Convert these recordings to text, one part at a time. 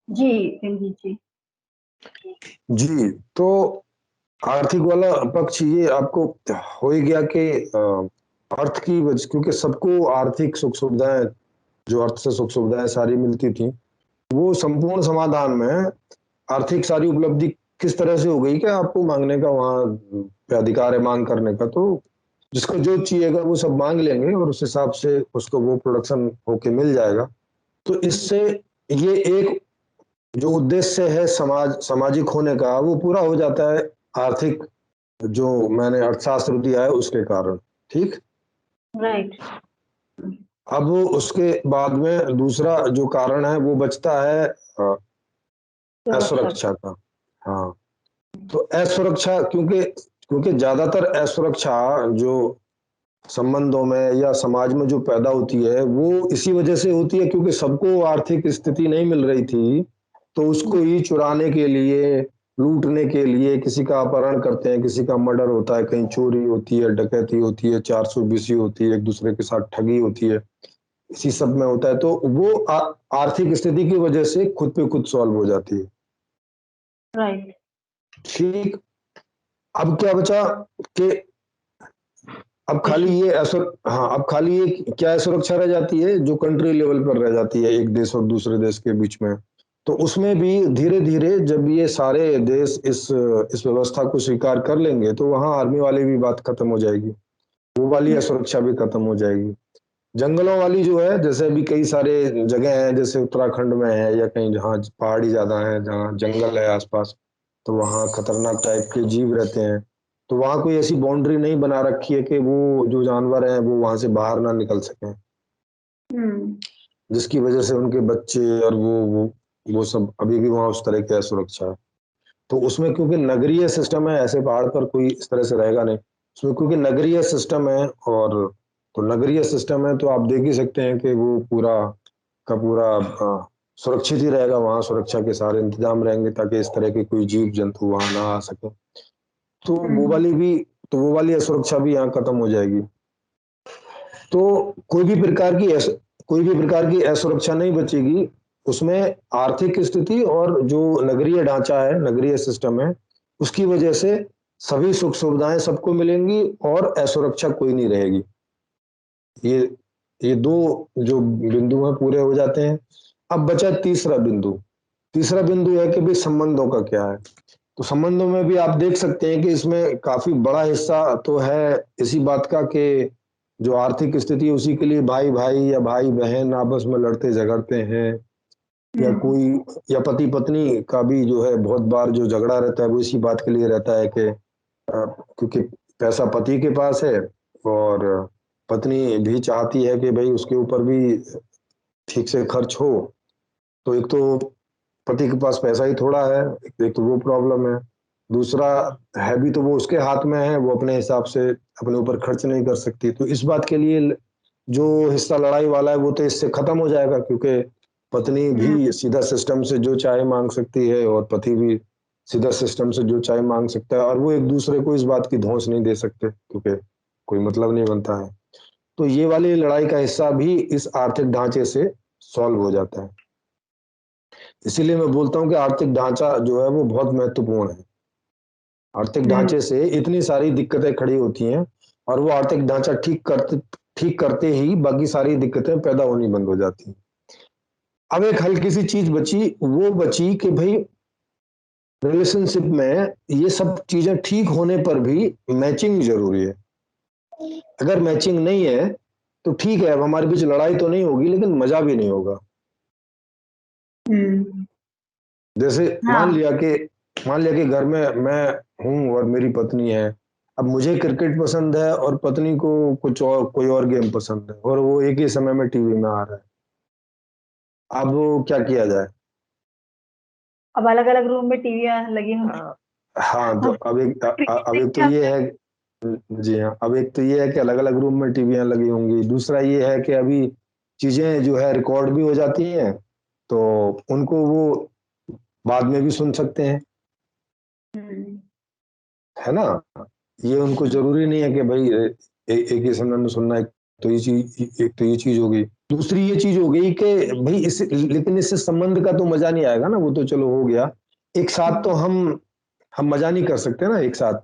जी, रंजीत जी। जी, तो आर्थिक वाला पक्ष ये आपको हो ही गया कि अर्थ की वजह, क्योंकि सबको आर्थिक सुख सुविधाएं, जो अर्थ से सुख सुविधाएं सारी मिलती थी, वो संपूर्ण समाधान में आर्थिक सारी उपलब्धि किस तरह से हो गई कि आपको मांगने का वहाँ पे अधिकार है, मांग करने का। तो जिसको जो चाहिएगा वो सब मांग लेंगे और उस हिसाब से उसको वो प्रोडक्शन होके मिल जाएगा। तो इससे ये एक जो उद्देश्य है सामाजिक होने का, वो पूरा हो जाता है आर्थिक, जो मैंने अर्थशास्त्र दिया है उसके कारण। ठीक। राइट। अब उसके बाद में दूसरा जो कारण है वो बचता है सुरक्षा। असुरक्षा का। हाँ, तो असुरक्षा, क्योंकि क्योंकि ज्यादातर असुरक्षा जो संबंधों में या समाज में जो पैदा होती है वो इसी वजह से होती है, क्योंकि सबको आर्थिक स्थिति नहीं मिल रही थी, तो उसको ही चुराने के लिए, लूटने के लिए किसी का अपहरण करते हैं, किसी का मर्डर होता है, कहीं चोरी होती है, डकैती होती है, 420 होती है, एक दूसरे के साथ ठगी होती है, इसी सब में होता है। तो वो आर्थिक स्थिति की वजह से खुद पे खुद सॉल्व हो जाती है। राइट। ठीक। अब क्या बचा कि अब खाली ये हाँ, अब खाली ये क्या है, सुरक्षा रह जाती है जो कंट्री लेवल पर रह जाती है, एक देश और दूसरे देश के बीच में। तो उसमें भी धीरे धीरे जब ये सारे देश इस व्यवस्था को स्वीकार कर लेंगे, तो वहां आर्मी वाली भी बात खत्म हो जाएगी, वो वाली असुरक्षा भी खत्म हो जाएगी। जंगलों वाली जो है, जैसे अभी कई सारे जगह हैं, जैसे उत्तराखंड में है या कहीं जहाँ पहाड़ी ज्यादा है, जहाँ जंगल है आसपास, तो वहाँ खतरनाक टाइप के जीव रहते हैं। तो वहाँ कोई ऐसी बाउंड्री नहीं बना रखी है कि वो जो जानवर हैं वो वहां से बाहर ना निकल सकें, जिसकी वजह से उनके बच्चे और वो सब अभी भी वहाँ उस तरह की असुरक्षा है। तो उसमें क्योंकि नगरीय सिस्टम है, ऐसे पहाड़ पर कोई इस तरह से रहेगा नहीं, उसमें क्योंकि नगरीय सिस्टम है, और तो नगरीय सिस्टम है, तो आप देख ही सकते हैं कि वो पूरा का पूरा सुरक्षित ही रहेगा, वहाँ सुरक्षा के सारे इंतजाम रहेंगे ताकि इस तरह के कोई जीव जंतु वहां ना आ सके। तो वो वाली भी, तो वो वाली असुरक्षा भी यहाँ खत्म हो जाएगी। तो कोई भी प्रकार की असुरक्षा नहीं बचेगी उसमें। आर्थिक स्थिति और जो नगरीय ढांचा है, नगरीय सिस्टम है, उसकी वजह से सभी सुख सुविधाएं सबको मिलेंगी और असुरक्षा कोई नहीं रहेगी। ये ये दो जो बिंदु हैं पूरे हो जाते हैं। अब बचा तीसरा बिंदु। तीसरा बिंदु है कि भाई संबंधों का क्या है। तो संबंधों में भी आप देख सकते हैं कि इसमें काफी बड़ा हिस्सा तो है इसी बात का कि जो आर्थिक स्थिति है उसी के लिए भाई भाई या भाई बहन आपस में लड़ते झगड़ते हैं, या कोई, या पति पत्नी का भी जो है बहुत बार जो झगड़ा रहता है वो इसी बात के लिए रहता है कि क्योंकि पैसा पति के पास है और पत्नी भी चाहती है कि भाई उसके ऊपर भी ठीक से खर्च हो। तो एक तो पति के पास पैसा ही थोड़ा है, एक तो वो प्रॉब्लम है। दूसरा है भी तो वो उसके हाथ में है, वो अपने हिसाब से अपने ऊपर खर्च नहीं कर सकती। तो इस बात के लिए जो हिस्सा लड़ाई वाला है वो तो इससे खत्म हो जाएगा, क्योंकि पत्नी भी सीधा सिस्टम से जो चाहे मांग सकती है और पति भी सीधा सिस्टम से जो चाहे मांग सकता है, और वो एक दूसरे को इस बात की धौंस नहीं दे सकते, क्योंकि कोई मतलब नहीं बनता है। तो ये वाली लड़ाई का हिस्सा भी इस आर्थिक ढांचे से सॉल्व हो जाता है। इसीलिए मैं बोलता हूँ कि आर्थिक ढांचा जो है वो बहुत महत्वपूर्ण है। आर्थिक ढांचे से इतनी सारी दिक्कतें खड़ी होती हैं, और वो आर्थिक ढांचा ठीक करते ही बाकी सारी दिक्कतें पैदा होनी बंद हो जाती हैं। अब एक हल्की सी चीज बची, वो बची कि भाई रिलेशनशिप में ये सब चीजें ठीक होने पर भी मैचिंग जरूरी है। अगर मैचिंग नहीं है तो ठीक है, अब हमारे बीच लड़ाई तो नहीं होगी लेकिन मजा भी नहीं होगा। जैसे हाँ। मान लिया कि घर में मैं हूं और मेरी पत्नी है। अब मुझे क्रिकेट पसंद है और पत्नी को कुछ और, कोई और गेम पसंद है, और वो एक ही समय में टीवी में आ रहा है। अब वो क्या किया जाए। अब अलग अलग रूम में टीवियां लगी होंगी। हाँ, तो अब एक तो ये है। जी हाँ, अब एक तो ये है कि अलग अलग रूम में टीवियां लगी होंगी। दूसरा ये है कि अभी चीजें जो है रिकॉर्ड भी हो जाती हैं, तो उनको वो बाद में भी सुन सकते हैं, है ना। ये उनको जरूरी नहीं है कि भाई एक ही समय में सुनना है। तो ये चीज, एक तो ये चीज हो गई। दूसरी ये चीज हो गई कि भाई इस लेकिन इससे संबंध का तो मजा नहीं आएगा ना, वो तो चलो हो गया। एक साथ तो हम मजा नहीं कर सकते ना एक साथ,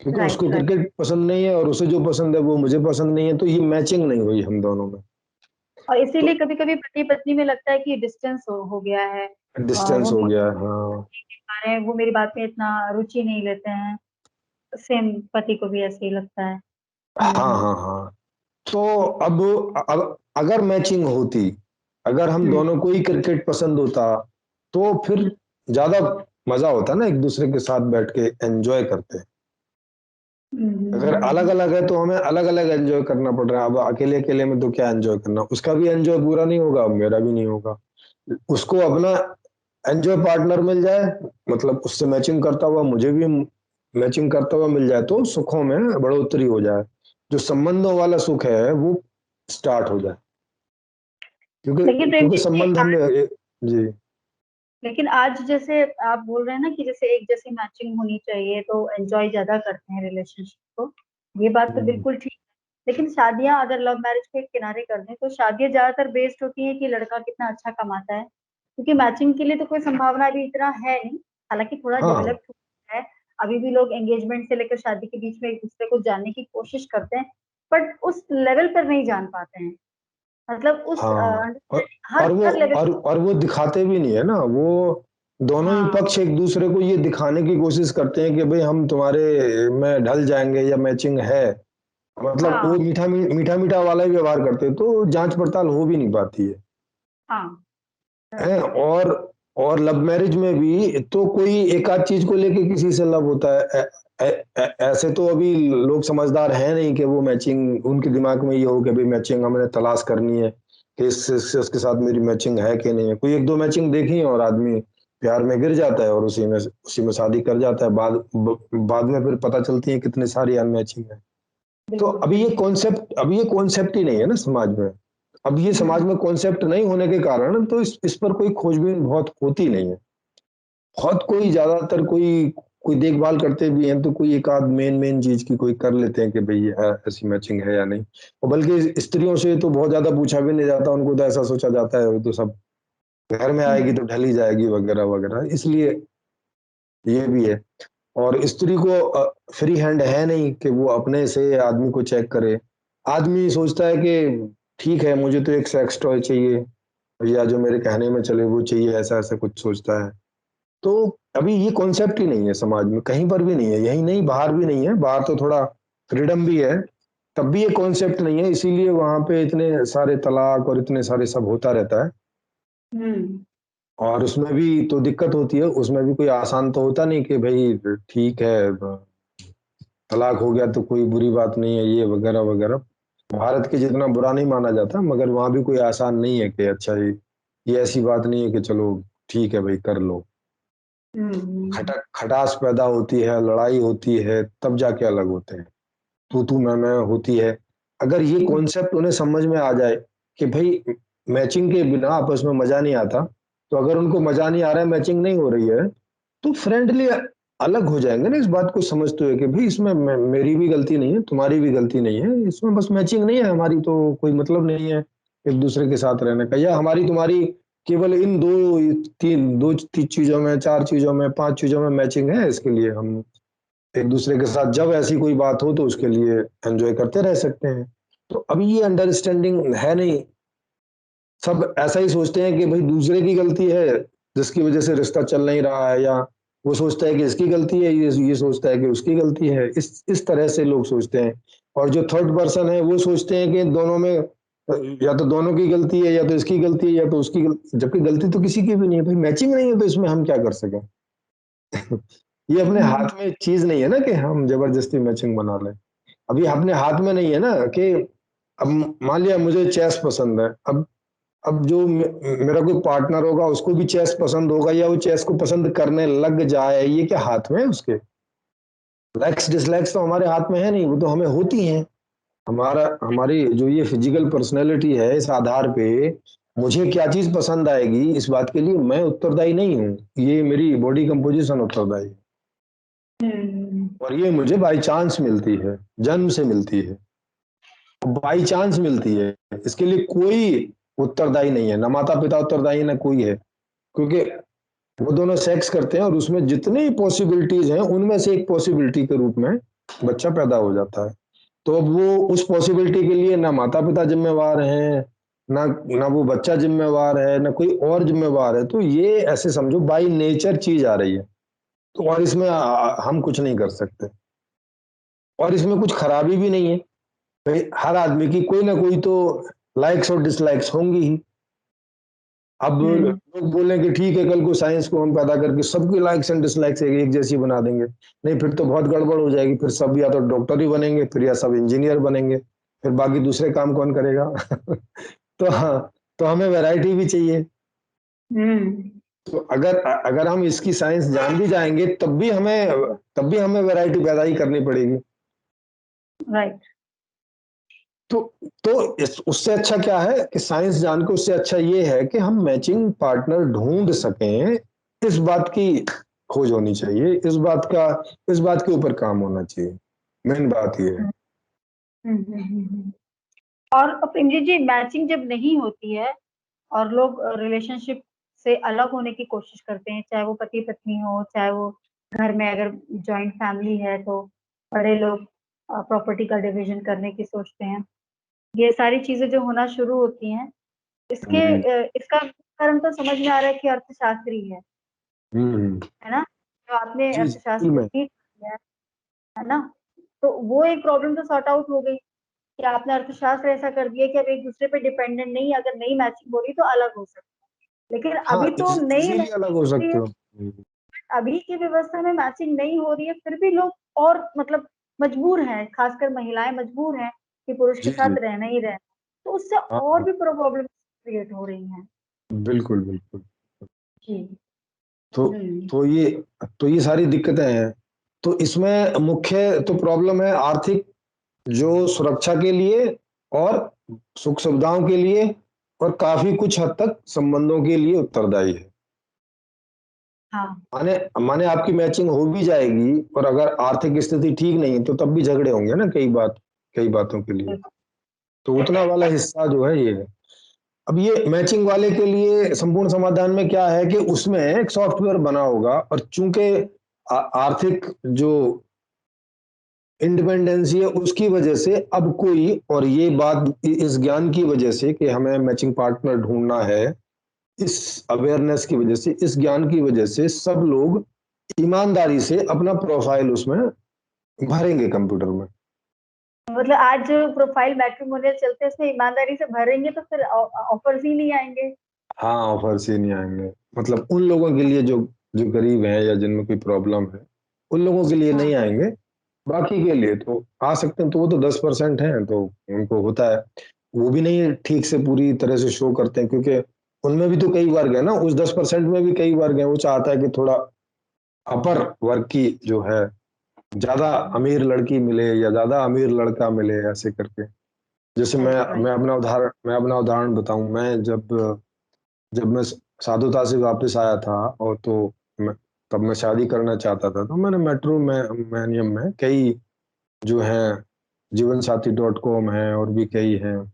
क्योंकि राइट उसको राइट। क्रिकेट पसंद नहीं है और उसे जो पसंद है वो मुझे पसंद नहीं है, तो ये मैचिंग नहीं हुई हम दोनों में। और तो इसीलिए कभी कभी पति पत्नी में लगता है कि डिस्टेंस हो गया है। डिस्टेंस वो हो मुझे गया है, हाँ। आ रहे हैं, वो मेरी बात में इतना रुचि नहीं लेते हैं। सेम पति को भी ऐसे ही लगता है। हाँ हम्म। हाँ हाँ। तो अब अगर मैचिंग होती, अगर हम हम्म। दोनों को ही क्रिकेट पसंद होता, तो फिर ज्यादा मजा होता ना, एक दूसरे के साथ बैठ के एंजॉय करते। अगर अलग हम्म। अलग है तो हमें अलग अलग एंजॉय करना पड़ रहा है। अब अकेले अकेले में तो क्या एंजॉय करना, उसका भी एंजॉय पूरा नहीं होगा, मेरा भी नहीं होगा। उसको अपना एंजॉय पार्टनर मिल जाए, मतलब उससे मैचिंग करता हुआ मुझे भी मैचिंग करता हुआ मिल जाए, तो सुखों में बढ़ोतरी हो जाए, जो संबंधों वाला सुख है वो स्टार्ट हो जाए। क्योंकि लेकिन प्रेम क्योंकि जी, संबंध हमने जी। लेकिन आज जैसे आप बोल रहे हैं ना कि जैसे एक जैसी मैचिंग होनी चाहिए तो एंजॉय ज्यादा करते हैं रिलेशनशिप को। ये बात तो हम्म, बिल्कुल ठीक है। लेकिन शादियां अगर लव मैरिज के किनारे कर दें तो शादियां ज्यादातर बेस्ड होती हैं कि लड़का कितना अच्छा कमाता है, क्योंकि मैचिंग के लिए तो कोई संभावना अभी इतना है नहीं। हालांकि थोड़ा हाँ डेवलप है। अभी भी लोग एंगेजमेंट से लेकर शादी के बीच में एक दूसरे को जानने की कोशिश करते हैं, बट उस लेवल पर नहीं जान पाते हैं। मतलब उस हाँ। हर हर लेवल। और वो दिखाते भी नहीं है ना, वो दोनों ही हाँ पक्ष एक दूसरे को ये दिखाने की कोशिश करते हैं कि भाई हम तुम्हारे में ढल जाएंगे या मैचिंग है। मतलब वो हाँ मीठा मीठा वाला ही व्यवहार करते हैं, तो जांच पड़ताल हो भी नहीं पाती हाँ। है। राइट। और लव मैरिज में भी तो कोई एक आध चीज को लेके किसी से लव होता है। ऐसे तो अभी लोग समझदार हैं नहीं कि वो मैचिंग उनके दिमाग में ये हो कि भाई मैचिंग हमने तलाश करनी है कि इससे उसके साथ मेरी मैचिंग है कि नहीं है। कोई एक दो मैचिंग देखी और आदमी प्यार में गिर जाता है और उसी में शादी कर जाता है। बाद में फिर पता चलती है कितनी सारी अनमैचिंग है। तो बिल्कुल अभी ये कॉन्सेप्ट ही नहीं है ना समाज में। अब ये समाज हम्म। में कॉन्सेप्ट नहीं होने के कारण तो इस पर कोई खोजबीन बहुत होती नहीं है। बहुत कोई ज्यादातर कोई कोई देखभाल करते भी हैं तो कोई एक आध मेन चीज की कोई कर लेते हैं कि भाई ये ऐसी मैचिंग है या नहीं। और बल्कि स्त्रियों से तो बहुत ज्यादा पूछा भी नहीं जाता, उनको तो ऐसा सोचा जाता है वो तो सब घर में आएगी हम्म। तो ढली जाएगी वगैरह वगैरह, इसलिए ये भी है। और स्त्री को फ्री हैंड है नहीं कि वो अपने से आदमी को चेक करे। आदमी सोचता है कि ठीक है मुझे तो एक सेक्स टॉय चाहिए, या जो मेरे कहने में चले वो चाहिए, ऐसा ऐसा कुछ सोचता है। तो अभी ये कॉन्सेप्ट ही नहीं है समाज में, कहीं पर भी नहीं है, यही नहीं बाहर भी नहीं है। बाहर तो थोड़ा फ्रीडम भी है, तब भी ये कॉन्सेप्ट नहीं है, इसीलिए वहां पे इतने सारे तलाक और इतने सारे सब होता रहता है। हम्म। और उसमें भी तो दिक्कत होती है, उसमें भी कोई आसान तो होता नहीं कि भाई ठीक है तलाक हो गया तो कोई बुरी बात नहीं है ये वगैरह वगैरह। भारत के जितना बुरा नहीं माना जाता, मगर वहां भी कोई आसान नहीं है कि अच्छा ये ऐसी बात नहीं है कि चलो ठीक है भाई कर लो। खटास पैदा होती है, लड़ाई होती है, तब जाके अलग होते हैं, तू मैं होती है। अगर ये हम्म। कॉन्सेप्ट उन्हें समझ में आ जाए कि भाई मैचिंग के बिना आपस में मजा नहीं आता, तो अगर उनको मजा नहीं आ रहा है, मैचिंग नहीं हो रही है, तो फ्रेंडली अलग हो जाएंगे ना, इस बात को समझते हुए कि भाई इसमें मेरी भी गलती नहीं है, तुम्हारी भी गलती नहीं है, इसमें बस मैचिंग नहीं है हमारी, तो कोई मतलब नहीं है एक दूसरे के साथ रहने का, या हमारी तुम्हारी केवल इन दो चीजों में, चार चीजों में, पांच चीजों में मैचिंग है, इसके लिए हम एक दूसरे के साथ जब ऐसी कोई बात हो तो उसके लिए एंजॉय करते रह सकते हैं। तो अभी ये अंडरस्टैंडिंग है नहीं। सब ऐसा ही सोचते हैं कि भाई दूसरे की गलती है जिसकी वजह से रिश्ता चल नहीं रहा है, या वो सोचता है कि इसकी गलती है, ये सोचता है कि उसकी गलती है, इस तरह से लोग सोचते हैं। और जो थर्ड पर्सन है वो सोचते हैं कि दोनों में या तो दोनों की गलती है, या तो इसकी गलती है, या तो उसकी गलती, जबकि गलती तो किसी की भी नहीं है। भाई मैचिंग नहीं है तो इसमें हम क्या कर सकें। ये अपने हम्म। हाथ में चीज नहीं है ना कि हम जबरदस्ती मैचिंग बना लें। अभी अपने हाथ में नहीं है ना कि अब मान लिया मुझे चेस पसंद है, अब जो मेरा कोई पार्टनर होगा उसको भी चेस पसंद होगा, या वो चेस को पसंद करने लग जाए, ये क्या हाथ में है उसके। लाइक्स डिसलाइक्स तो हमारे हाथ में है नहीं, वो तो हमें होती हैं। हमारी जो ये फिजिकल पर्सनैलिटी है, इस आधार पे मुझे क्या चीज पसंद आएगी इस बात के लिए मैं उत्तरदायी नहीं हूँ, ये मेरी बॉडी कंपोजिशन उत्तरदायी है। हम्म। और ये मुझे बाई चांस मिलती है, जन्म से मिलती है। बाई चांस मिलती है, इसके लिए कोई उत्तरदायी नहीं है, ना माता पिता उत्तरदायी ना कोई है, क्योंकि वो दोनों सेक्स करते हैं और उसमें जितनी पॉसिबिलिटीज हैं उनमें से एक पॉसिबिलिटी के रूप में बच्चा पैदा हो जाता है। तो अब वो उस पॉसिबिलिटी के लिए ना माता पिता जिम्मेवार हैं, ना ना वो बच्चा जिम्मेवार है, ना कोई और जिम्मेवार है। तो ये ऐसे समझो बाई नेचर चीज आ रही है, तो और इसमें हम कुछ नहीं कर सकते, और इसमें कुछ खराबी भी नहीं है भाई। हर आदमी की कोई ना कोई तो लाइक्स और डिसलाइक्स होंगी ही। अब हम्म। लोग बोलें कि ठीक है, कल को साइंस को हम पैदा करके सबकी लाइक्स एंड डिसलाइक्स एक जैसी बना देंगे, नहीं फिर तो बहुत गड़बड़ हो जाएगी, फिर सब या तो डॉक्टर ही बनेंगे, फिर या सब इंजीनियर बनेंगे, फिर बाकी दूसरे काम कौन करेगा? तो हाँ, तो हमें वैरायटी भी चाहिए। हम्म। तो अगर अगर हम इसकी साइंस जान भी जाएंगे तब भी हमें वैरायटी पैदा ही करनी पड़ेगी। राइट। तो उससे अच्छा क्या है कि साइंस जान के, उससे अच्छा ये है कि हम मैचिंग पार्टनर ढूंढ सकें। इस बात की खोज होनी चाहिए, इस बात के ऊपर काम होना चाहिए। मेन बात ये है। हम्म। और अब इमली जी, मैचिंग जब नहीं होती है और लोग रिलेशनशिप से अलग होने की कोशिश करते हैं, चाहे वो पति पत्नी हो, चाहे वो घर में अगर जॉइंट फैमिली है तो बड़े लोग प्रॉपर्टी का डिवीजन करने की सोचते हैं, ये सारी चीजें जो होना शुरू होती हैं, हम्म। इसका कारण तो समझ में आ रहा है कि अर्थशास्त्री हम्म। है ना, जो आपने जी जी, बिल्कुल अर्थशास्त्र में। ठीक किया है ना। तो वो एक प्रॉब्लम तो सॉर्ट आउट हो गई कि आपने अर्थशास्त्र ऐसा कर दिया कि अब एक दूसरे पे डिपेंडेंट नहीं, अगर नई मैचिंग हो रही तो अलग हो सकता है, लेकिन हाँ, अभी तो नई इजीली अलग मैचिंग हो हो रही सकते है, हो। अभी की व्यवस्था में मैचिंग नहीं हो रही है, फिर भी लोग और मतलब मजबूर हैं, खासकर महिलाएं मजबूर हैं कि पुरुष के जी जी। साथ रहना ही रहना, तो उससे हाँ और हाँ, भी प्रॉब्लम क्रिएट हो रही हैं। बिल्कुल बिल्कुल। जी। तो हम्म। ये सारी दिक्कतें हैं। तो इसमें मुख्य तो प्रॉब्लम है आर्थिक, जो सुरक्षा के लिए और सुख सुविधाओं के लिए और काफी कुछ हद तक संबंधों के लिए उत्तरदायी है। हाँ। माने माने आपकी मैचिंग हो भी जाएगी, और अगर आर्थिक स्थिति ठीक नहीं है तो तब भी झगड़े होंगे ना, कई बातों के लिए। बिल्कुल। तो उतना वाला हिस्सा जो है ये है। अब ये मैचिंग वाले के लिए संपूर्ण समाधान में क्या है कि उसमें एक सॉफ्टवेयर बना होगा, और चूंकि आर्थिक जो इंडिपेंडेंसी है उसकी वजह से अब कोई, और ये बात इस ज्ञान की वजह से कि हमें मैचिंग पार्टनर ढूंढना है, इस अवेयरनेस की वजह से, इस ज्ञान की वजह से सब लोग ईमानदारी से अपना प्रोफाइल उसमें भरेंगे कंप्यूटर में। मतलब आज जो प्रोफाइल मैट्रिमोनियल चलते हैं उसमें ईमानदारी से भरेंगे तो फिर ऑफर्स ही नहीं आएंगे। हाँ, ऑफर से नहीं आएंगे, मतलब उन लोगों के लिए जो जो गरीब हैं या जिनमें कोई प्रॉब्लम है, उन लोगों के लिए नहीं हाँ। आएंगे। बाकी के लिए तो आ सकते हैं, तो वो तो 10% है, तो उनको होता है। वो भी नहीं ठीक से पूरी तरह से शो करते हैं, क्योंकि उनमें भी तो कई वर्ग है ना, उस 10% में भी कई वर्ग हैं। वो चाहता है कि थोड़ा अपर वर्ग की जो है, ज्यादा अमीर लड़की मिले या ज्यादा अमीर लड़का मिले, ऐसे करके। जैसे राइट राइट। मैं अपना उदाहरण बताऊं। मैं जब मैं साधुता से वापस आया था, और मैं तब मैं शादी करना चाहता था, तो मैंने मेट्रो में मैनियम में कई जो हैं, जीवन साथी .com है और भी कई हैं,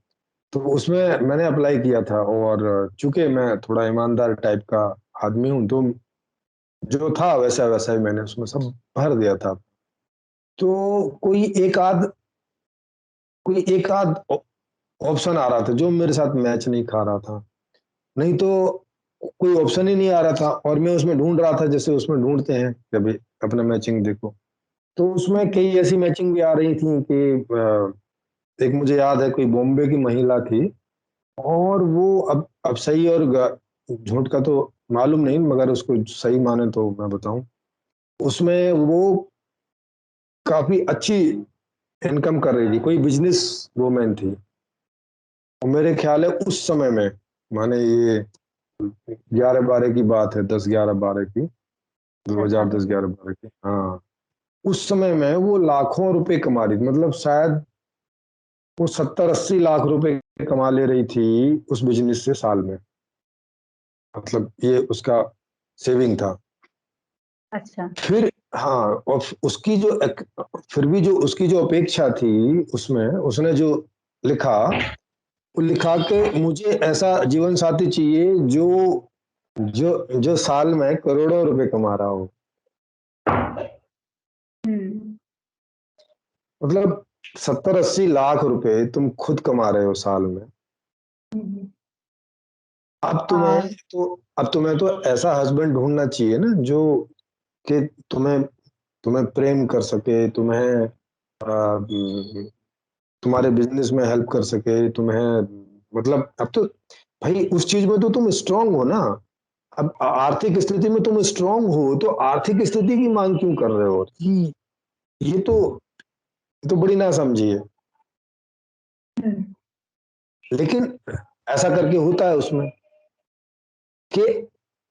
तो उसमें मैंने अप्लाई किया था। और चूंकि मैं थोड़ा ईमानदार टाइप का आदमी हूँ, तो जो था वैसा वैसा ही मैंने उसमें सब भर दिया था। तो कोई एक आध ऑप्शन आ रहा था जो मेरे साथ मैच नहीं खा रहा था, नहीं तो कोई ऑप्शन ही नहीं आ रहा था। और मैं उसमें ढूंढ रहा था, जैसे उसमें ढूंढते हैं कभी अपना मैचिंग देखो, तो उसमें कई ऐसी मैचिंग भी आ रही थी कि एक मुझे याद है, कोई बॉम्बे की महिला थी, और वो अब सही और झूठ का तो मालूम नहीं, मगर उसको सही माने तो मैं बताऊं, उसमें वो काफी अच्छी इनकम कर रही थी, कोई बिजनेस वूमेन थी। और मेरे ख्याल है उस समय में, माने ये 11-12 की बात है, 10-11-12 की, अच्छा दो अच्छा। हजार दस ग्यारह बारह की, हाँ। उस समय में वो लाखों रुपए कमा रही थी, मतलब शायद वो 70-80 लाख रुपए कमा ले रही थी उस बिजनेस से साल में। मतलब ये उसका सेविंग था। अच्छा। फिर हाँ, और उसकी जो फिर भी जो उसकी जो अपेक्षा थी, उसमें उसने जो लिखा, वो लिखा कि मुझे ऐसा जीवन साथी चाहिए जो जो जो साल में करोड़ों रुपए कमा रहा हो। हुँ। मतलब 70-80 लाख रुपए तुम खुद कमा रहे हो साल में। हुँ, हुँ। अब तुम्हें और तो अब तुम्हें तो ऐसा हस्बैंड ढूँढना चाहिए ना जो कि तुम्हें तुम्हें प्रेम कर सके, तुम्हें तुम्हारे बिजनेस में हेल्प कर सके, तुम्हें मतलब अब तो भाई उस चीज में तो तुम स्ट्रांग हो ना। अब आर्थिक स्थिति में तुम स्ट्रांग हो तो आर्थिक स्थिति की मांग क्यों कर रहे हो? ये तो बड़ी ना समझिए। हुँ, लेकिन ऐसा करके होता है उसमें कि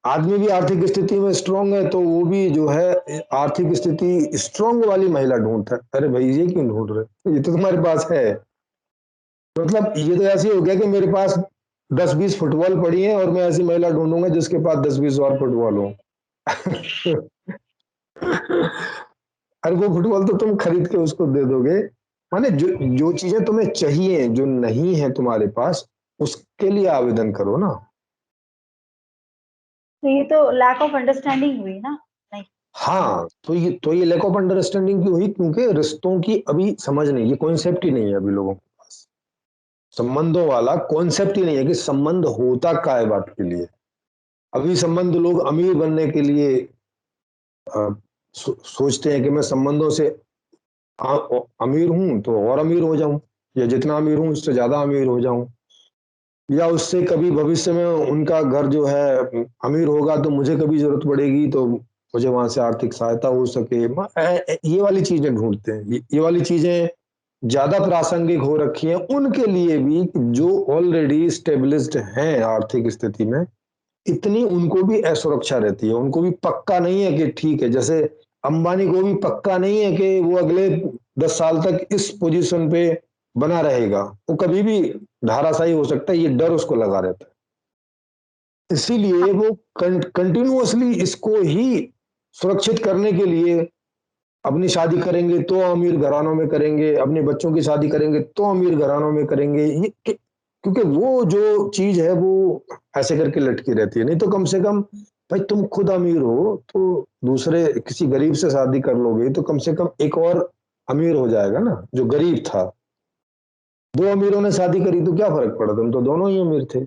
आदमी भी आर्थिक स्थिति में स्ट्रांग है तो वो भी जो है आर्थिक स्थिति स्ट्रांग वाली महिला ढूंढता है। अरे भाई ये क्यों ढूंढ रहे, ये तो तुम्हारे पास है। मतलब ये तो ऐसे ही हो गया कि मेरे पास 10-20 फुटबॉल पड़ी है और मैं ऐसी महिला ढूंढूंगा जिसके पास 10-20 और फुटबॉल हो। अरे वो फुटबॉल तो तुम खरीद के उसको दे दोगे। माने जो जो चीजें तुम्हें चाहिए जो नहीं है तुम्हारे पास, उसके लिए आवेदन करो ना। तो ये तो लैक ऑफ अंडरस्टैंडिंग हुई ना? नहीं। हाँ, तो ये लैक ऑफ अंडरस्टैंडिंग क्यों हुई? क्योंकि रिश्तों की अभी समझ नहीं, ये कॉन्सेप्ट ही नहीं है अभी लोगों के पास। संबंधों वाला कॉन्सेप्ट ही नहीं है कि संबंध होता क्या है बात के लिए। अभी संबंध लोग अमीर बनने के लिए सोचते हैं कि मैं संबंधों से अमीर हूं तो और अमीर हो जाऊं, या जितना अमीर हूं उससे ज्यादा अमीर हो जाऊं, या उससे कभी भविष्य में उनका घर जो है अमीर होगा तो मुझे कभी जरूरत पड़ेगी तो मुझे वहां से आर्थिक सहायता हो सके। ये वाली चीजें ढूंढते हैं, ये वाली चीजें ज्यादा प्रासंगिक हो रखी हैं उनके लिए भी जो ऑलरेडी स्टेबलिश्ड हैं आर्थिक स्थिति में। इतनी उनको भी असुरक्षा रहती है, उनको भी पक्का नहीं है कि ठीक है। जैसे अंबानी को भी पक्का नहीं है कि वो अगले 10 साल तक इस पोजीशन पे बना रहेगा, वो कभी भी धाराशायी हो सकता है, ये डर उसको लगा रहता है। इसीलिए वो कंटिन्यूअसली इसको ही सुरक्षित करने के लिए अपनी शादी करेंगे तो अमीर घरानों में करेंगे, अपने बच्चों की शादी करेंगे तो अमीर घरानों में करेंगे। क्योंकि वो जो चीज है वो ऐसे करके लटकी रहती है। नहीं तो कम से कम भाई तुम खुद अमीर हो तो दूसरे किसी गरीब से शादी कर लोगे तो कम से कम एक और अमीर हो जाएगा ना जो गरीब था। दो अमीरों ने शादी करी तो क्या फर्क पड़ा, तुम तो दोनों ही अमीर थे।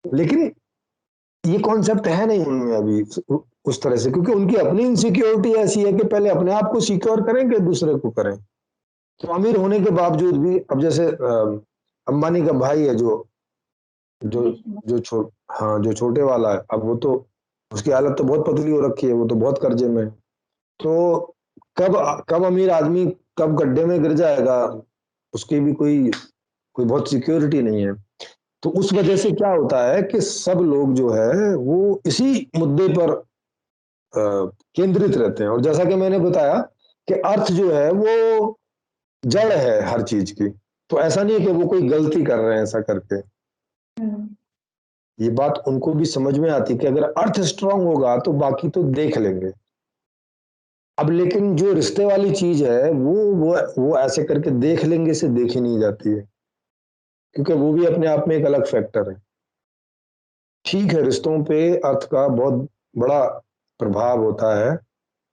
लेकिन ये कॉन्सेप्ट है नहीं उनमें अभी उस तरह से, क्योंकि उनकी अपनी इनसिक्योरिटी ऐसी है कि पहले अपने आप को सिक्योर करें कि दूसरे को करें। तो अमीर होने के बावजूद भी अब जैसे अंबानी का भाई है जो जो मुकेश अंबानी। जो छो हाँ जो छोटे वाला है, अब वो तो उसकी हालत तो बहुत पतली हो रखी है, वो तो बहुत कर्जे में है। तो कब कब अमीर आदमी कब गड्ढे में गिर जाएगा उसकी भी कोई कोई बहुत सिक्योरिटी नहीं है। तो उस वजह से क्या होता है कि सब लोग जो है वो इसी मुद्दे पर केंद्रित रहते हैं। और जैसा कि मैंने बताया कि अर्थ जो है वो जड़ है हर चीज की। तो ऐसा नहीं है कि वो कोई गलती कर रहे हैं ऐसा करके। हुँ, ये बात उनको भी समझ में आती है कि अगर अर्थ स्ट्रांग होगा तो बाकी तो देख लेंगे। अब लेकिन जो रिश्ते वाली चीज है वो ऐसे करके देख लेंगे से देखी नहीं जाती है, क्योंकि वो भी अपने आप में एक अलग फैक्टर है। ठीक है, रिश्तों पे अर्थ का बहुत बड़ा प्रभाव होता है,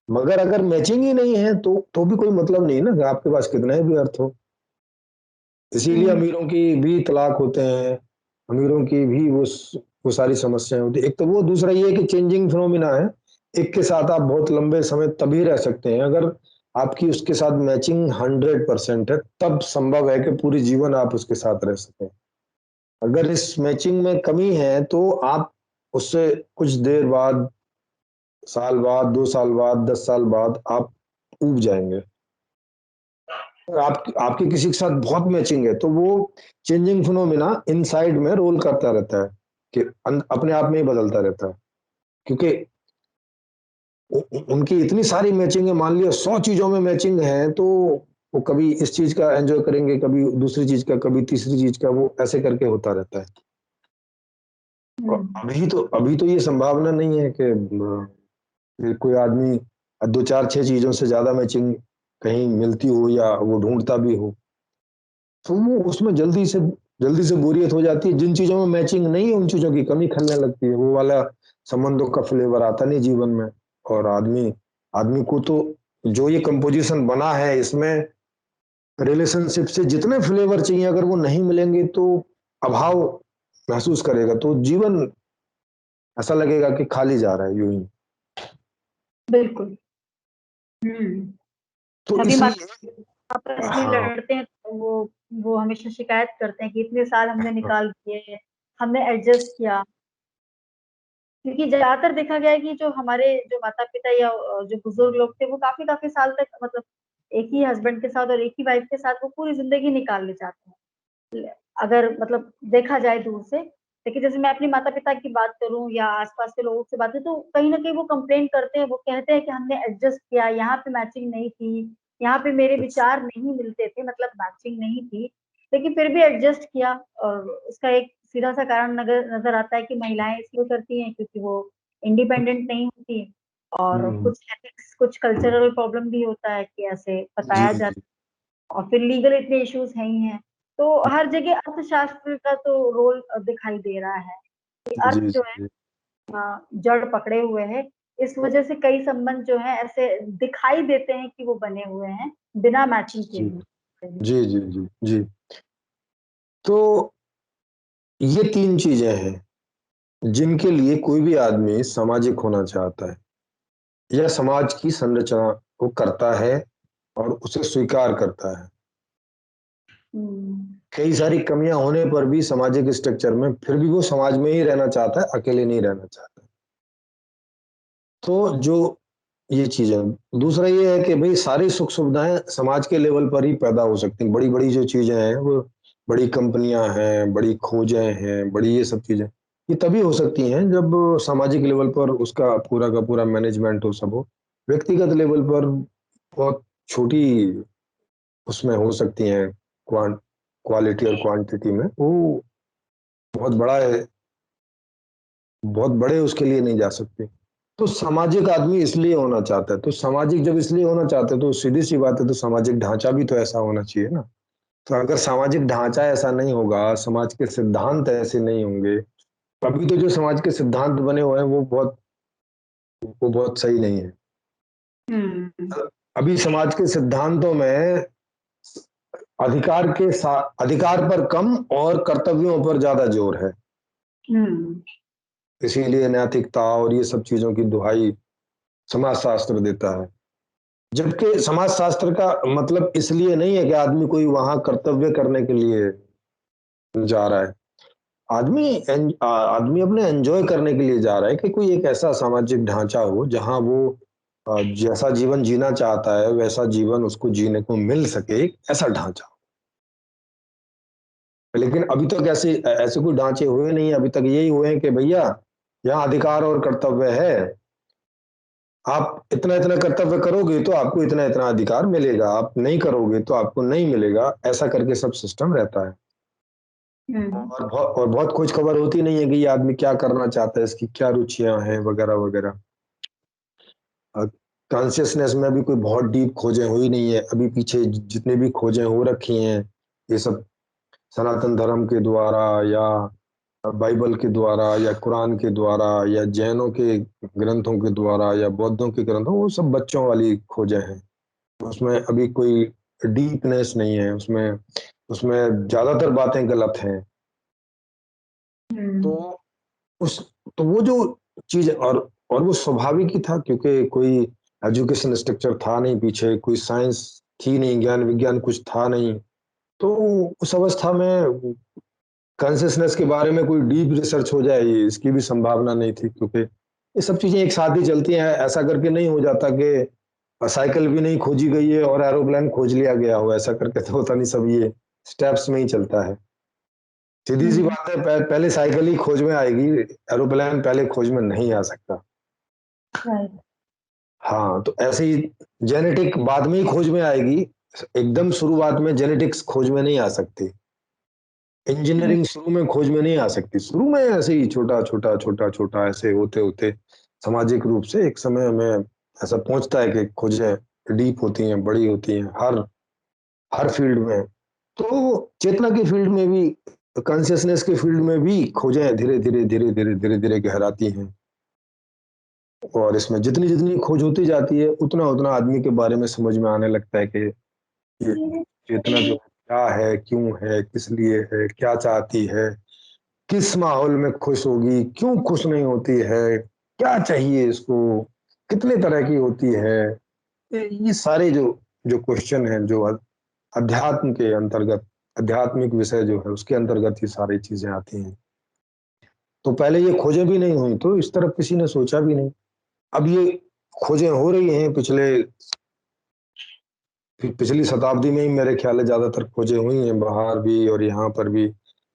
मगर अगर मैचिंग ही नहीं है तो भी कोई मतलब नहीं ना कि आपके पास कितना ही भी अर्थ हो। इसीलिए हुँ, अमीरों की भी तलाक होते हैं, अमीरों की भी वो सारी समस्याएं होती है। एक तो वो, दूसरा ये है कि चेंजिंग फिनोमिना है। एक के साथ आप बहुत लंबे समय तभी रह सकते हैं अगर आपकी उसके साथ मैचिंग 100% है, तब संभव है कि पूरी जीवन आप उसके साथ रह सकें। अगर इस मैचिंग में कमी है तो आप उससे कुछ देर बाद, साल बाद, 2 साल बाद, 10 साल बाद आप ऊब जाएंगे। आपकी किसी के साथ बहुत मैचिंग है तो वो चेंजिंग फिनोमिना इनसाइड में रोल करता रहता है कि अपने आप में ही बदलता रहता है। क्योंकि उनकी इतनी सारी मैचिंग है, मान लिया 100 चीजों में मैचिंग है तो वो कभी इस चीज का एंजॉय करेंगे, कभी दूसरी चीज का, कभी तीसरी चीज का, वो ऐसे करके होता रहता है। और हुँ, अभी तो ये संभावना नहीं है कि कोई आदमी दो चार छह चीजों से ज्यादा मैचिंग कहीं मिलती हो या वो ढूंढता भी हो। तो वो उसमें जल्दी से बोरियत हो जाती है। जिन चीजों में मैचिंग नहीं है उन चीजों की कमी खलने लगती है, वो वाला संबंधों का फ्लेवर आता नहीं जीवन में। और आदमी आदमी को तो जो ये कंपोजिशन बना है इसमें रिलेशनशिप से जितने फ्लेवर चाहिए अगर वो नहीं मिलेंगे तो अभाव महसूस करेगा, तो जीवन ऐसा लगेगा कि खाली जा रहा है यूं ही। बिल्कुल। हम्म। तो सभी इसलिए आपस में हाँ लड़ते हैं तो वो हमेशा शिकायत करते हैं कि इतने साल हमने हाँ, निकाल दिए, हमने एडजस्ट किया। क्योंकि ज्यादातर देखा गया है कि जो हमारे जो माता पिता या जो बुजुर्ग लोग थे वो काफी काफी साल तक मतलब एक ही हस्बैंड के साथ और एक ही वाइफ के साथ वो पूरी जिंदगी निकाल ले जाते हैं, अगर मतलब देखा जाए दूर से। लेकिन जैसे मैं अपनी माता पिता की बात करूं या आसपास के लोगों से बात करूं तो कहीं ना कहीं वो कंप्लेन करते हैं, वो कहते हैं कि हमने एडजस्ट किया, यहाँ पे मैचिंग नहीं थी, यहाँ पे मेरे अच्छा, विचार नहीं मिलते थे, मतलब मैचिंग नहीं थी, लेकिन फिर भी एडजस्ट किया। और उसका एक सीधा सा कारण नजर नजर आता है कि महिलाएं इसलिए करती हैं क्योंकि वो इंडिपेंडेंट नहीं होती, और हम्म, कुछ एथिक्स कुछ कल्चरल प्रॉब्लम भी होता है कि ऐसे जी बताया जी जाता है, और फिर लीगल इतने इश्यूज है ही हैं। तो हर जगह अर्थशास्त्र का तो रोल दिखाई दे रहा है कि जी अर्थ जो है जी जड़ पकड़े हुए है। इस वजह से कई संबंध जो है ऐसे दिखाई देते हैं कि वो बने हुए हैं बिना मैचिंग के जी भी। जी जी जी जी। तो ये तीन चीजें हैं जिनके लिए कोई भी आदमी सामाजिक होना चाहता है या समाज की संरचना को करता है और उसे स्वीकार करता है। हम्म। कई सारी कमियां होने पर भी सामाजिक स्ट्रक्चर में फिर भी वो समाज में ही रहना चाहता है, अकेले नहीं रहना चाहता। तो जो ये चीजें, दूसरा ये है कि भाई सारी सुख सुविधाएं समाज के लेवल पर ही पैदा हो सकती हैं। बड़ी बड़ी जो चीजें हैं वो बड़ी कंपनियां हैं, बड़ी खोजें हैं, बड़ी ये सब चीजें ये तभी हो सकती हैं जब सामाजिक लेवल पर उसका पूरा का पूरा मैनेजमेंट हो, सब हो। व्यक्तिगत लेवल पर बहुत छोटी उसमें हो सकती हैं, क्वालिटी और क्वांटिटी में वो बहुत बड़ा है, बहुत बड़े उसके लिए नहीं जा सकते। तो सामाजिक आदमी इसलिए होना चाहता है, तो सामाजिक जब इसलिए होना चाहते हैं तो सीधी सी बात है, तो सामाजिक ढांचा भी तो ऐसा होना चाहिए ना। तो अगर सामाजिक ढांचा ऐसा नहीं होगा, समाज के सिद्धांत ऐसे नहीं होंगे, अभी तो जो समाज के सिद्धांत बने हुए हैं वो बहुत सही नहीं है। हम्म। अभी समाज के सिद्धांतों में अधिकार पर कम और कर्तव्यों पर ज्यादा जोर है। हम्म। इसीलिए नैतिकता और ये सब चीजों की दुहाई समाज शास्त्र देता है। जबकि समाज शास्त्र का मतलब इसलिए नहीं है कि आदमी कोई वहां कर्तव्य करने के लिए जा रहा है। आदमी अपने एंजॉय करने के लिए जा रहा है कि कोई एक ऐसा सामाजिक ढांचा हो जहां वो जैसा जीवन जीना चाहता है वैसा जीवन उसको जीने को मिल सके, एक ऐसा ढांचा। लेकिन अभी तक ऐसे ऐसे कोई ढांचे हुए नहीं, अभी तक यही हुए हैं कि भैया यहाँ अधिकार और कर्तव्य है, आप इतना इतना कर्तव्य करोगे तो आपको इतना इतना अधिकार मिलेगा, आप नहीं करोगे तो आपको नहीं मिलेगा, ऐसा करके सब सिस्टम रहता है। हम्म। और बहुत खोज खबर होती नहीं है कि ये आदमी क्या करना चाहता है, इसकी क्या रुचियां हैं वगैरह वगैरह। कॉन्शियसनेस में भी कोई बहुत डीप खोजें हुई नहीं है अभी, पीछे जितने भी खोजें हो रखी हैं ये सब सनातन धर्म के द्वारा या बाइबल के द्वारा या कुरान के द्वारा या जैनों के ग्रंथों के द्वारा या बौद्धों के ग्रंथों, वो सब बच्चों वाली खोजें हैं। उसमें अभी कोई डीपनेस नहीं है उसमें, उसमें ज्यादातर बातें गलत हैं। तो हम्म। उस तो वो जो चीज, और वो स्वाभाविक ही था क्योंकि कोई एजुकेशन स्ट्रक्चर था नहीं, पीछे कोई साइंस थी नहीं, ज्ञान विज्ञान कुछ था नहीं। तो उस अवस्था में कॉन्शियसनेस के बारे में कोई डीप रिसर्च हो जाए इसकी भी संभावना नहीं थी, क्योंकि ये सब चीजें एक साथ ही चलती हैं। ऐसा करके नहीं हो जाता कि साइकिल भी नहीं खोजी गई है और एरोप्लेन खोज लिया गया हो, ऐसा करके तो होता नहीं, सब ये स्टेप्स में ही चलता है। सीधी सी हम्म। बात है, पहले साइकिल ही खोज में आएगी, एरोप्लेन पहले खोज में नहीं आ सकता। राइट। हाँ, तो ऐसे ही जेनेटिक बाद में ही खोज में आएगी, एकदम शुरुआत में जेनेटिक्स खोज में नहीं आ सकती। हम्म। इंजीनियरिंग शुरू में खोज में नहीं आ सकती, शुरू में ऐसे ही छोटा छोटा छोटा छोटा ऐसे होते होते सामाजिक रूप से एक समय में ऐसा पहुंचता है कि खोजें डीप होती हैं, बड़ी होती हैं, हर हर फील्ड में। तो चेतना की फील्ड में भी, कॉन्शियसनेस के फील्ड में भी खोजें धीरे-धीरे गहराती हैं। और इसमें जितनी-जितनी खोज होती जाती है, उतना-उतना आदमी के बारे में समझ में आने लगता है कि ये चेतना जो क्या है, क्यों है, किस लिए है, क्या चाहती है, किस माहौल में खुश होगी, क्यों खुश नहीं होती है, क्या चाहिए इसको, कितने तरह की होती है। ये सारे जो जो क्वेश्चन हैं, जो अध्यात्म के अंतर्गत, आध्यात्मिक विषय जो है, उसके अंतर्गत ये सारी चीज़ें आती हैं। तो पहले ये खोजें भी नहीं हुई, तो इस तरफ किसी ने सोचा भी नहीं। अब ये खोजें हो रही हैं पिछली शताब्दी में ही मेरे ख्याल है ज़्यादातर खोजें हुई हैं, बाहर भी और यहाँ पर भी।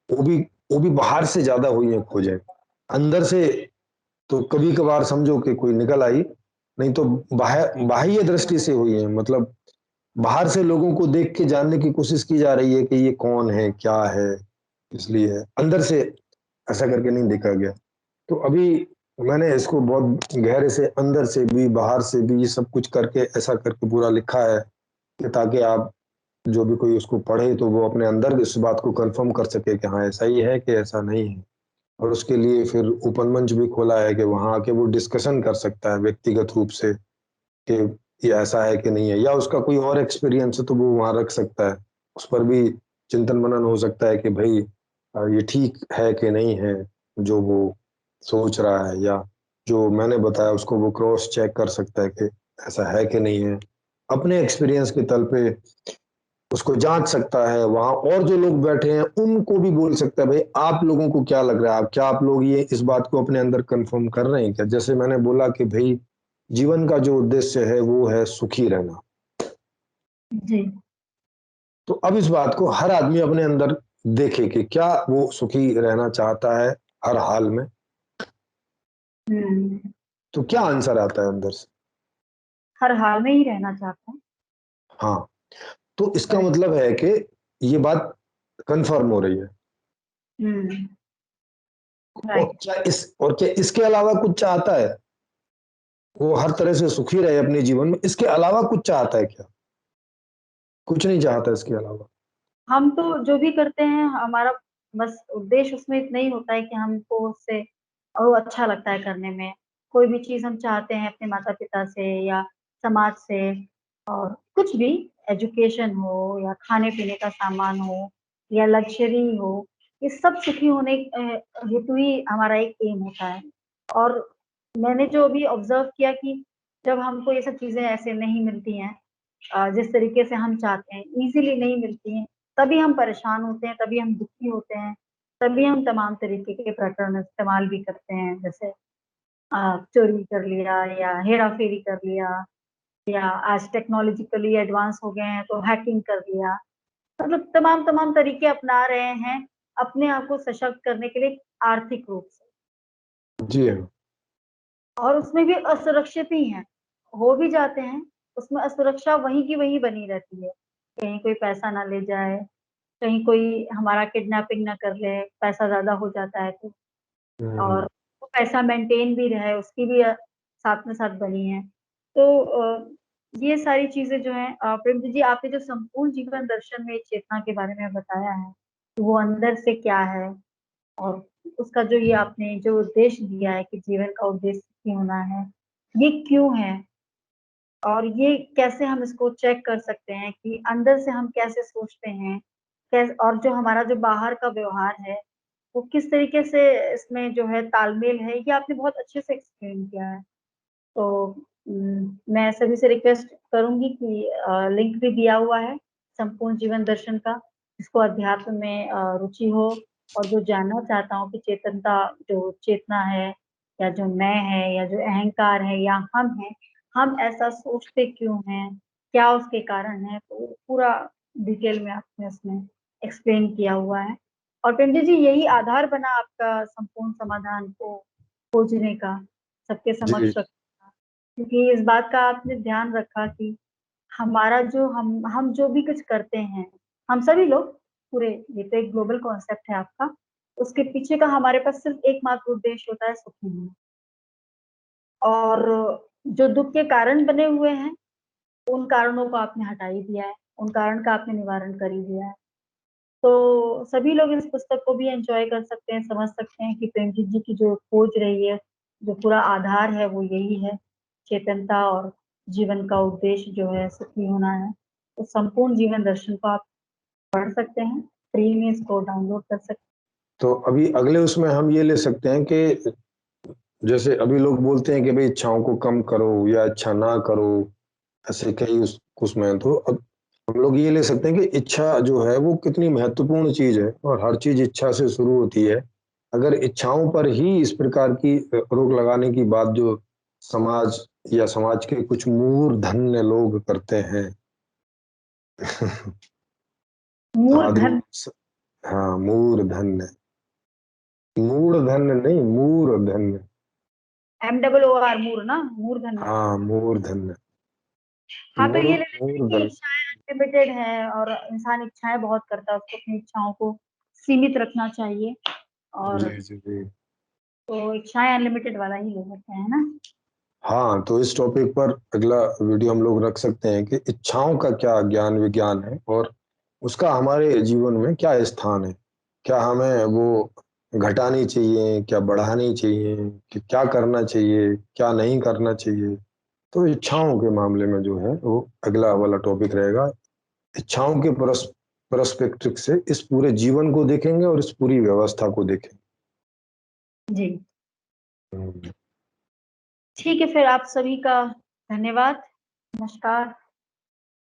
वो भी वो भी बाहर से ज़्यादा हुई हैं खोजें। अंदर से तो कभी-कभार समझो कि कोई निकल आई, नहीं तो बाह्य दृष्टि से हुई हैं। मतलब बाहर से लोगों को देख के जानने की कोशिश की जा रही है कि ये कौन है, क्या है, इसलिए है। अंदर से ऐसा करके नहीं देखा गया। तो अभी मैंने इसको बहुत गहरे से अंदर से भी, बाहर से भी, ये सब कुछ करके ऐसा करके पूरा लिखा है कि ताकि आप जो भी कोई उसको पढ़े तो वो अपने अंदर इस बात को कन्फर्म कर सके कि हाँ, ऐसा ही है कि ऐसा नहीं है। और उसके लिए फिर ओपन मंच भी खोला है कि वहाँ आके वो डिस्कशन कर सकता है व्यक्तिगत रूप से कि ये ऐसा है कि नहीं है, या उसका कोई और एक्सपीरियंस है तो वो वहाँ रख सकता है। उस पर भी चिंतन मनन हो सकता है कि भई ये ठीक है कि नहीं है, जो वो सोच रहा है, या जो मैंने बताया उसको वो क्रॉस चेक कर सकता है कि ऐसा है कि नहीं है। अपने एक्सपीरियंस के तल पे उसको जाँच सकता है, वहाँ और जो लोग बैठे हैं उनको भी बोल सकता है, भई आप लोगों को क्या लग रहा है? क्या आप लोग ये इस बात को अपने अंदर कन्फर्म कर रहे हैं क्या? जैसे मैंने बोला कि भई जीवन का जो उद्देश्य है वो है सुखी रहना। जी। तो अब इस बात को हर आदमी अपने अंदर देखे कि क्या वो सुखी रहना चाहता है हर हाल में? हुँ। तो क्या आंसर आता है अंदर से? हर हाल में ही रहना चाहता हूँ। हाँ, तो इसका करेक्ट। मतलब है कि ये बात कन्फर्म हो रही है। हुँ, राइट। और क्या इसके अलावा कुछ चाहता है? वो हर तरह से सुखी रहे अपने जीवन में, इसके अलावा कुछ चाहता है क्या? कुछ नहीं चाहता इसके अलावा। हम तो जो भी करते हैं हमारा बस उद्देश्य उसमें इतना ही होता है कि हमको उससे वो अच्छा लगता है करने में। कोई भी चीज़ हम चाहते हैं अपने माता-पिता से या समाज से और कुछ भी एजुकेशन हो या खाने-पीने का सामान हो या लग्ज़री हो, ये सब सुखी होने हेतु ही हमारा एक एम होता है। और मैंने जो अभी ऑब्ज़र्व किया कि जब हमको ये सब चीज़ें ऐसे नहीं मिलती हैं जिस तरीके से हम चाहते हैं, ईज़िली नहीं मिलती हैं, तभी हम परेशान होते हैं, तभी हम दुखी होते हैं, तभी हम तमाम तरीके के प्रकरण इस्तेमाल भी करते हैं, जैसे चोरी कर लिया या हेरा-फेरी कर लिया या आज टेक्नोलॉजिकली एडवांस हो गए हैं, तो हैकिंग कर लिया। मतलब तमाम-तमाम तरीके अपना रहे हैं, अपने आप को सशक्त करने के लिए आर्थिक रूप से जी हाँ। और उसमें भी असुरक्षित ही हैं। हो भी जाते हैं, उसमें असुरक्षा वहीं की वहीं बनी रहती है। कहीं कोई पैसा ना ले जाए, कहीं कोई हमारा किडनैपिंग ना कर ले, पैसा ज़्यादा हो जाता है तो और हुँ, वो पैसा मेंटेन भी रहे, उसकी भी साथ में साथ बनी है। तो ये सारी चीज़ें जो हैं प्रेमजी जी आपने जो संपूर्ण जीवन दर्शन में चेतना के बारे में बताया है, कि वो अंदर से क्या है और उसका जो ये आपने जो उद्देश्य दिया है कि जीवन का उद्देश्य क्या होना है, ये क्यों है? और ये कैसे हम इसको चेक कर सकते हैं कि अंदर से हम कैसे सोचते हैं, कैस और जो हमारा जो बाहर का व्यवहार है, वो किस तरीके से इसमें जो है तालमेल है, ये आपने बहुत अच्छे से एक्सप्लेन किया है। तो मैं सभी से रिक्वेस्ट करूँगी कि लिंक भी दिया हुआ है संपूर्ण जीवन दर्शन का, जिसको अध्यात्म में रुचि हो और जो जानना चाहता हूँ कि चेतनता जो चेतना है या जो मैं है या जो अहंकार है या हम हैं, हम ऐसा सोचते क्यों हैं? क्या उसके कारण हैं? तो पूरा डिटेल में आपने उसमें एक्सप्लेन किया हुआ है। और पिंकी जी यही आधार बना आपका संपूर्ण समाधान को खोजने का, सबके जी, समक्ष रखने का। क्योंकि इस बात का आपने ध्यान रखा कि हमारा जो हम जो भी कुछ करते हैं, हम सभी लोग पूरे ये तो एक ग्लोबल कॉन्सेप्ट है आपका, उसके पीछे का हमारे पास सिर्फ़ एकमात्र उद्देश्य होता है सुखी होना। और जो दुःख के कारण बने हुए हैं, उन कारणों को आपने हटा ही दिया है, उन कारण का आपने निवारण कर ही दिया है। तो सभी लोग इस पुस्तक को भी एंजॉय कर सकते हैं, समझ सकते हैं कि प्रेमजीत जी की जो खोज रही है, जो पूरा आधार है वो यही है, चेतनता, और जीवन का उद्देश्य जो है सुखी होना है। तो संपूर्ण जीवन दर्शन को आप पढ़ सकते हैं, फ्री में इसको डाउनलोड कर सकते तो अभी अगले उसमें हम ये ले सकते हैं कि जैसे अभी लोग बोलते हैं कि भाई इच्छाओं को कम करो या इच्छा ना करो, ऐसे कई उसमें तो अब हम लोग ये ले सकते हैं कि इच्छा जो है वो कितनी महत्वपूर्ण चीज है और हर चीज इच्छा से शुरू होती है। अगर इच्छाओं पर ही इस प्रकार की रोक लगाने की बात जो समाज या समाज के कुछ मूर्धन्य लोग करते हैं हैं। साधु, मूर्धन, हाँ मूर्धन्य, मूर्धन्य नहीं मूर्धन्य, MOOR, मूर ना, मूर्धन। हाँ मूर्धन्य, हाँ, तो ये ले लेते हैं कि मूर्धन्य। इच्छाएं अनलिमिटेड है और इंसान इच्छाएं बहुत करता है, उसको अपनी इच्छाओं को सीमित रखना चाहिए। और जी जी जी। तो इच्छाएं अनलिमिटेड वाला ही ले सकते हैं ना। हाँ, तो इस टॉपिक पर अगला वीडियो हम लोग रख सकते हैं कि इच्छाओं का क्या ज्ञान विज्ञान है और उसका हमारे जीवन में क्या स्थान है। क्या हमें वो घटानी चाहिए, क्या बढ़ानी चाहिए, कि क्या करना चाहिए, क्या नहीं करना चाहिए। तो इच्छाओं के मामले में जो है वो अगला वाला टॉपिक रहेगा। इच्छाओं के परस्पेक्टिव से इस पूरे जीवन को देखेंगे और इस पूरी व्यवस्था को जी, देखेंगे। ठीक है, फिर आप सभी का धन्यवाद। नमस्कार।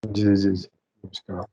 जी जी जी, नमस्कार।